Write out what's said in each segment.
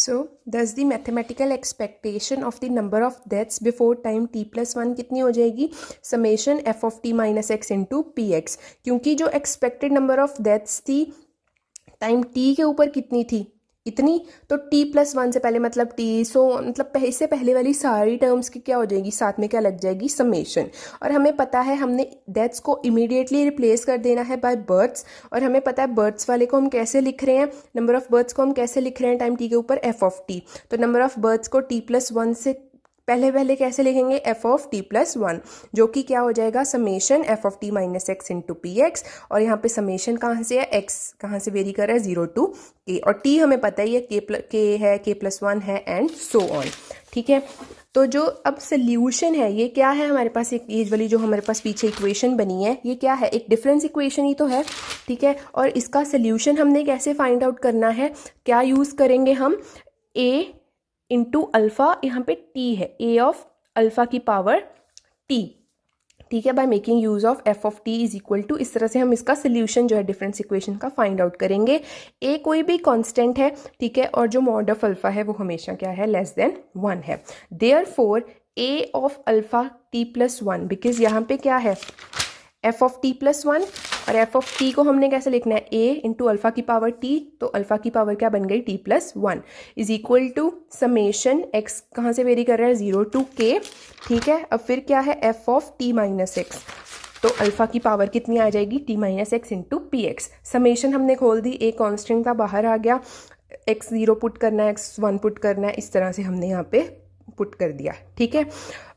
सो दस the mathematical expectation of the number of deaths before time t+1 कितनी हो जाएगी, summation F of T minus x into P x. क्योंकि जो expected number of deaths थी time t के ऊपर कितनी थी, इतनी, तो t+1 से पहले मतलब t, सो मतलब इससे पहले वाली सारी टर्म्स की क्या हो जाएगी, साथ में क्या लग जाएगी, समेशन। और हमें पता है हमने डेथ्स को इमीडिएटली रिप्लेस कर देना है बाय बर्थ्स, और हमें पता है बर्थ्स वाले को हम कैसे लिख रहे हैं, नंबर ऑफ बर्थ्स को हम कैसे लिख रहे हैं टाइम t के ऊपर एफ ऑफ टी। तो नंबर ऑफ बर्थ्स को t+1 से पहले कैसे लिखेंगे, एफ ऑफ t+1, जो कि क्या हो जाएगा, summation F of T minus x into P x. और यहाँ पे समेशन कहाँ से है, एक्स कहाँ से वेरी कर रहा है, 0 to k, और t हमें पता ही है k है, k+1 है एंड सो ऑन। ठीक है, तो जो अब सोल्यूशन है ये क्या है हमारे पास, एक ये वाली जो हमारे पास पीछे इक्वेशन बनी है ये क्या है, एक डिफरेंस इक्वेशन ही तो है। ठीक है, और इसका सोल्यूशन हमने कैसे फाइंड आउट करना है, क्या यूज़ करेंगे हम, a इंटू अल्फ़ा, यहाँ पे t है, a ऑफ अल्फ़ा की पावर t। ठीक है, by making use of F of T is equal to, इस तरह से हम इसका सोल्यूशन जो है डिफरेंस इक्वेशन का फाइंड आउट करेंगे। a कोई भी कांस्टेंट है, ठीक है, और जो मॉड ऑफ अल्फा है वो हमेशा क्या है, लेस देन 1 है। Therefore a of alpha t+1, because यहाँ पे क्या है, एफ ऑफ t+1, और एफ ऑफ टी को हमने कैसे लिखना है, a इंटू अल्फा की पावर t, तो अल्फा की पावर क्या बन गई, t+1 is equal to summation x कहाँ से वेरी कर रहा है, 0 to k। ठीक है, अब फिर क्या है, F of t minus x, तो अल्फा की पावर कितनी आ जाएगी, t minus x into P x. Summation हमने खोल दी, एक कॉन्स्टेंट था बाहर आ गया, x0 पुट करना है, x1 पुट करना है, इस तरह से हमने यहाँ पे पुट कर दिया। ठीक है,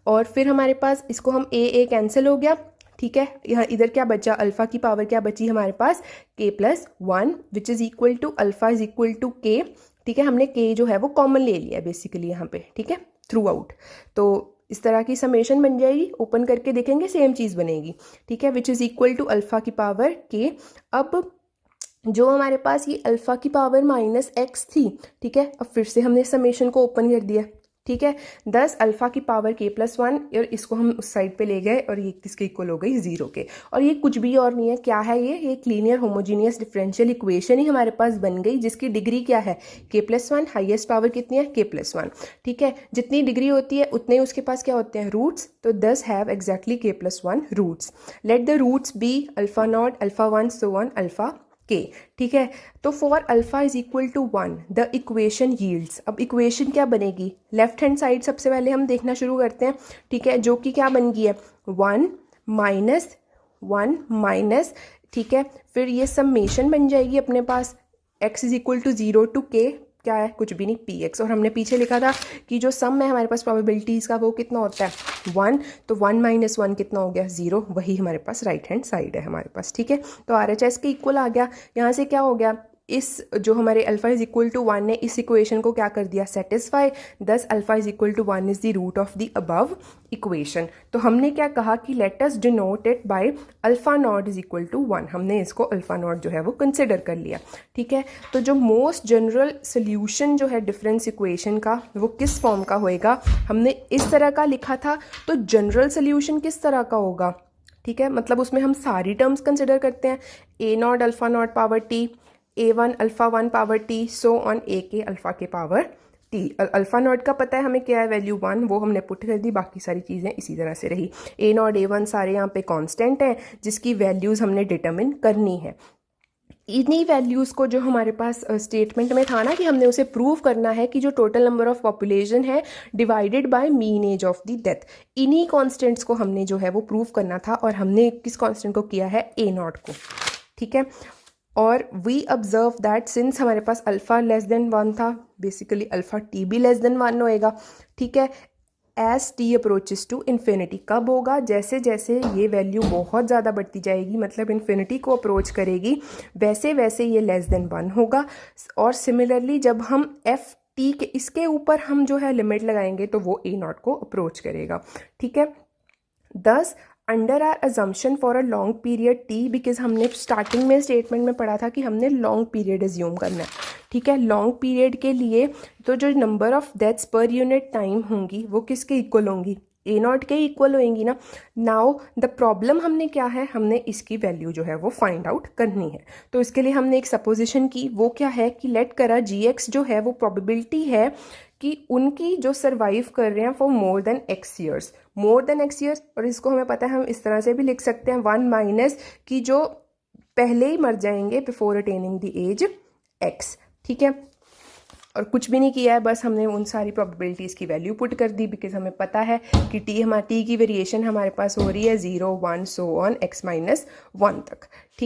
और फिर हमारे पास इसको हम a कैंसिल हो गया। ठीक है, यहाँ इधर क्या बचा, अल्फा की पावर क्या बची हमारे पास, k+1 which is equal to alpha is equal to k। ठीक है, हमने k जो है वो कॉमन ले लिया बेसिकली यहाँ पे। ठीक है, थ्रू आउट, तो इस तरह की समेशन बन जाएगी, ओपन करके देखेंगे सेम चीज़ बनेगी। ठीक है, which is equal to alpha की पावर k। अब जो हमारे पास ये अल्फा की पावर माइनस एक्स थी, ठीक है, अब फिर से हमने समेशन को ओपन कर दिया। ठीक है, 10 अल्फा की पावर k+1, और इसको हम उस साइड पे ले गए और ये किसके इक्वल हो गई, 0 के। और ये कुछ भी और नहीं है, क्या है ये एक लीनियर होमोजीनियस डिफरेंशियल इक्वेशन ही हमारे पास बन गई, जिसकी डिग्री क्या है, k+1, हाईएस्ट पावर कितनी है, k+1। ठीक है, जितनी डिग्री होती है उतने ही उसके पास क्या होते हैं, रूट्स, तो 10 have exactly k+1 roots. Let the roots be alpha not, alpha 1, so on, alpha k। ठीक है, तो for alpha is equal to 1 the equation yields, अब इक्वेशन क्या बनेगी, लेफ्ट हैंड साइड सबसे पहले हम देखना शुरू करते हैं। ठीक है, जो कि क्या बन गई है, 1 माइनस, ठीक है, फिर ये समेशन बन जाएगी अपने पास, x is equal to 0 to k, क्या है, कुछ भी नहीं, px। और हमने पीछे लिखा था कि जो सम है हमारे पास प्रोबेबिलिटीज़ का वो कितना होता है, 1, तो 1 माइनस 1 कितना हो गया, 0, वही हमारे पास राइट हैंड साइड है हमारे पास। ठीक है, तो RHS के इक्वल आ गया, यहाँ से क्या हो गया, इस जो हमारे अल्फा इज इक्वल टू 1 ने इस इक्वेशन को क्या कर दिया, satisfy, 10 alpha is equal to 1 is the root of the above equation. तो हमने क्या कहा कि let us denote it by alpha not is equal to 1, हमने इसको अल्फा नॉट जो है वो कंसिडर कर लिया। ठीक है, तो जो मोस्ट जनरल सोल्यूशन जो है डिफरेंस इक्वेशन का वो किस फॉर्म का होएगा, हमने इस तरह का लिखा था, तो जनरल सोल्यूशन किस तरह का होगा। ठीक है, मतलब उसमें हम सारी टर्म्स कंसिडर करते हैं, a not alpha not power t, a1 alpha 1 power t, so on a के अल्फा के पावर t। अल्फा नॉट का पता है हमें क्या है, वैल्यू 1, वो हमने पुट कर दी, बाकी सारी चीज़ें इसी तरह से रही। a नॉट a1 सारे यहाँ पे कांस्टेंट हैं जिसकी वैल्यूज़ हमने डिटरमिन करनी है। इन्हीं वैल्यूज़ को जो हमारे पास स्टेटमेंट में था ना कि हमने उसे प्रूव करना है कि जो टोटल नंबर ऑफ पॉपुलेशन है divided by mean age of the death, इन्हीं कॉन्स्टेंट्स को हमने जो है वो प्रूव करना था, और हमने किस कॉन्स्टेंट को किया है, a नॉट को। ठीक है, और वी ऑब्जर्व दैट सिंस हमारे पास अल्फ़ा लेस देन 1 था, बेसिकली अल्फ़ा t भी लेस देन 1 होएगा। ठीक है, as t approaches to infinity, कब होगा, जैसे जैसे ये वैल्यू बहुत ज़्यादा बढ़ती जाएगी, मतलब इन्फिनिटी को अप्रोच करेगी, वैसे वैसे ये लेस देन 1 होगा। और सिमिलरली जब हम एफ टी के इसके ऊपर हम जो है लिमिट लगाएंगे तो वो a नॉट को अप्रोच करेगा। ठीक है, 10 under our assumption for a long period t, because हमने स्टार्टिंग में स्टेटमेंट में पढ़ा था कि हमने लॉन्ग पीरियड एज्यूम करना है। ठीक है, लॉन्ग पीरियड के लिए तो जो number of deaths per unit time होंगी वो किसके इक्वल होंगी, ए नॉट के इक्वल होएंगी ना। नाउ द प्रॉब्लम हमने क्या है, हमने इसकी वैल्यू जो है वो फाइंड आउट करनी है। तो इसके लिए हमने एक सपोजिशन की, वो क्या है कि लेट करा जी एक्स जो है वो प्रोबेबिलिटी है कि उनकी जो सर्वाइव कर रहे हैं for more than x years, more than x years. और इसको हमें पता है, हम इस तरह से भी लिख सकते हैं 1 माइनस की जो पहले ही मर जाएंगे before attaining the age x. ठीक है, और कुछ भी नहीं किया है, बस हमने उन सारी प्रोबेबिलिटीज़ की वैल्यू पुट कर दी, बिकॉज हमें पता है कि टी की वेरिएशन हमारे पास हो रही है 0 1 सो ऑन x-1 तक। ठीक।